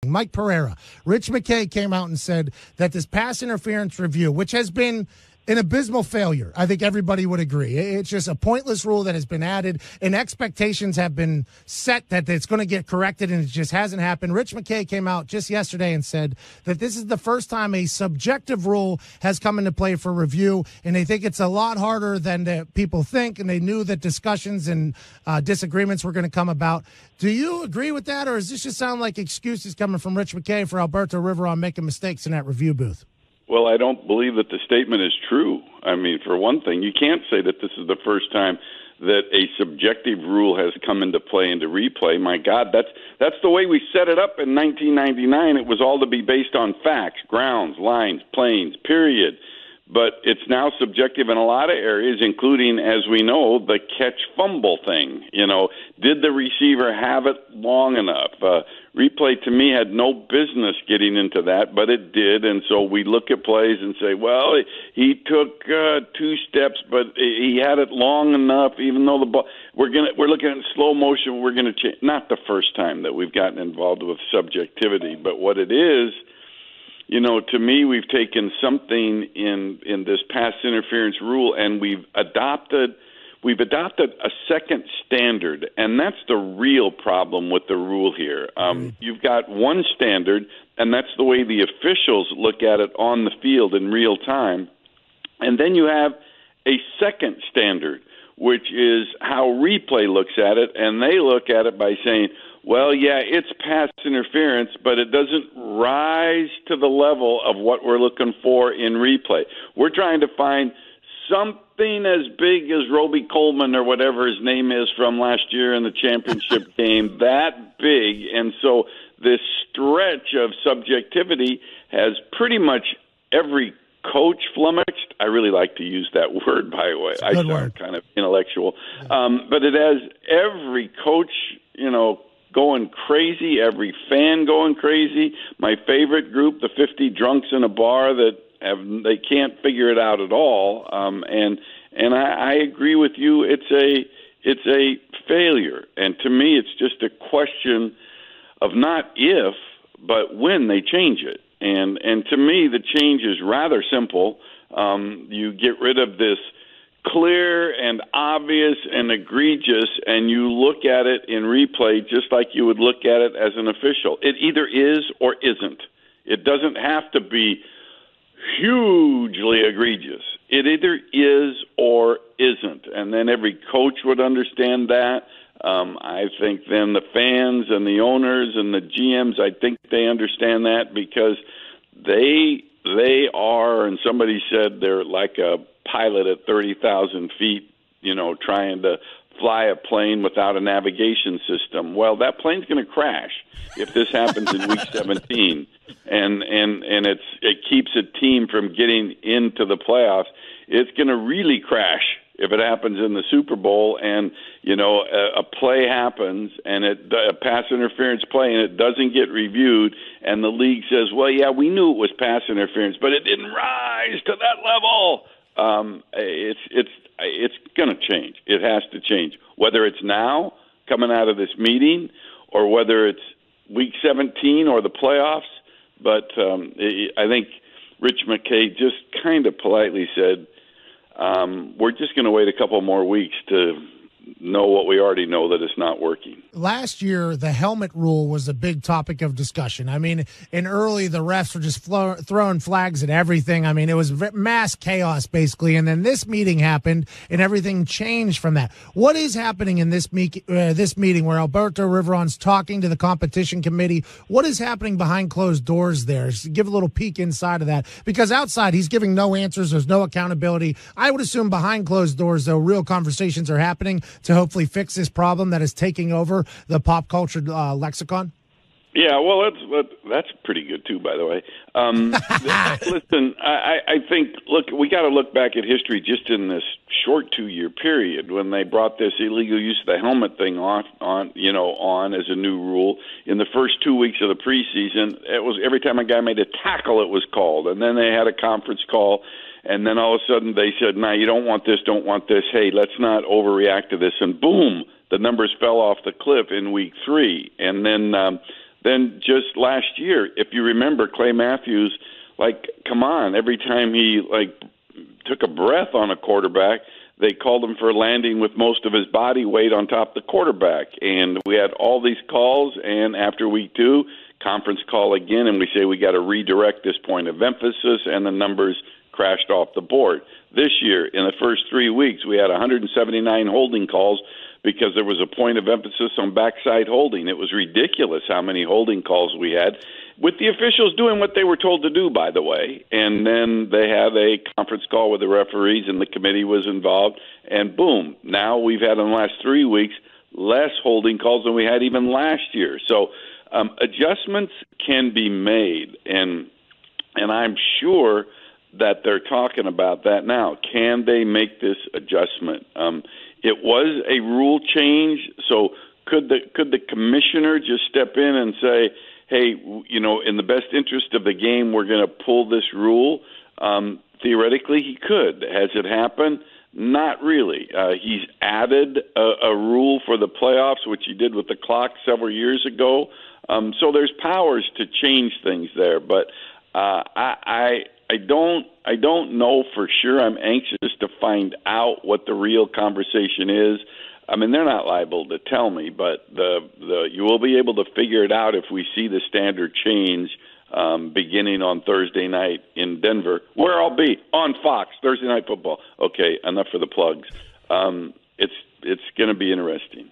Mike Pereira. Rich McKay came out and said that this pass interference review, which has been an abysmal failure, I think everybody would agree. It's just a pointless rule that has been added, and expectations have been set that it's going to get corrected, and it just hasn't happened. Rich McKay came out just yesterday and said that this is the first time a subjective rule has come into play for review, and they think it's a lot harder than people think, and they knew that discussions and disagreements were going to come about. Do you agree with that, or does this just sound like excuses coming from Rich McKay for Alberto Riveron making mistakes in that review booth? Well, I don't believe that the statement is true. I mean, for one thing, you can't say that this is the first time that a subjective rule has come into play, into replay. My God, that's the way we set it up in 1999. It was all to be based on facts, grounds, lines, planes, period. But it's now subjective in a lot of areas, including, as we know, the catch-fumble thing. Did the receiver have it long enough? Replay, to me, had no business getting into that, but it did. And so we look at plays and say, well, he took 2 steps, but he had it long enough, even though the ball. We're looking at slow motion. We're going to change. Not the first time that we've gotten involved with subjectivity, but what it is. To me, we've taken something in this pass interference rule, and we've adopted a second standard, and that's the real problem with the rule here. You've got one standard, and that's the way the officials look at it on the field in real time, and then you have a second standard, which is how replay looks at it, and they look at it by saying, well, yeah, it's pass interference, but it doesn't rise to the level of what we're looking for in replay. We're trying to find something as big as Roby Coleman or whatever his name is from last year in the championship game, that big. And so this stretch of subjectivity has prety much every coach flummoxed. I really like to use that word, by the way. I sound kind of intellectual. But it has every coach, going crazy, every fan going crazy. My favorite group, the 50 drunks in a bar that they can't figure it out at all. And I agree with you. It's a failure. And to me, it's just a question of not if, but when they change it. And to me, the change is rather simple. You get rid of this clear and obvious and egregious, and you look at it in replay just like you would look at it as an official. It either is or isn't. It doesn't have to be hugely egregious. It either is or isn't, and then every coach would understand that. I think then the fans and the owners and the GMs, I think they understand that because they are, and somebody said they're like a pilot at 30,000 feet, trying to fly a plane without a navigation system. Well, that plane's going to crash if this happens in week 17, and it keeps a team from getting into the playoffs. It's going to really crash if it happens in the Super Bowl, and a play happens and a pass interference play, and it doesn't get reviewed, and the league says, well, yeah, we knew it was pass interference, but it didn't rise to that level. It's going to change. It has to change, whether it's now coming out of this meeting or whether it's week 17 or the playoffs. But I think Rich McKay just kind of politely said, we're just going to wait a couple more weeks to know what we already know, that it's not working. Last year, the helmet rule was a big topic of discussion. I mean, early, the refs were just throwing flags at everything. I mean, it was mass chaos, basically. And then this meeting happened, and everything changed from that. What is happening in this meeting where Alberto Riveron's talking to the competition committee? What is happening behind closed doors there? Just give a little peek inside of that. Because outside, he's giving no answers. There's no accountability. I would assume behind closed doors, though, real conversations are happening to hopefully fix this problem that is taking over the pop culture lexicon? Yeah, well, that's pretty good, too, by the way. Listen, I think, look, we got to look back at history just in this short 2-year period when they brought this illegal use of the helmet thing on as a new rule. In the first 2 weeks of the preseason, it was every time a guy made a tackle, it was called. And then they had a conference call. And then all of a sudden they said, you don't want this, don't want this. Hey, let's not overreact to this. And boom, the numbers fell off the cliff in week 3. And then than just last year. If you remember, Clay Matthews, come on, every time he took a breath on a quarterback, they called him for a landing with most of his body weight on top of the quarterback. And we had all these calls, and after week 2, conference call again, and we say we got to redirect this point of emphasis, and the numbers crashed off the board. This year, in the first 3 weeks, we had 179 holding calls because there was a point of emphasis on backside holding. It was ridiculous how many holding calls we had, with the officials doing what they were told to do, by the way. And then they had a conference call with the referees, and the committee was involved, and boom, now we've had in the last 3 weeks less holding calls than we had even last year. So adjustments can be made, and I'm sure that they're talking about that now. Can they make this adjustment? It was a rule change, so could the commissioner just step in and say, hey, in the best interest of the game, we're going to pull this rule? Theoretically, he could. Has it happened? Not really. He's added a rule for the playoffs, which he did with the clock several years ago. So there's powers to change things there, but I don't know for sure. I'm anxious to find out what the real conversation is. I mean, they're not liable to tell me, but you will be able to figure it out if we see the standard change beginning on Thursday night in Denver, where I'll be on Fox, Thursday Night Football. Okay, enough for the plugs. It's going to be interesting.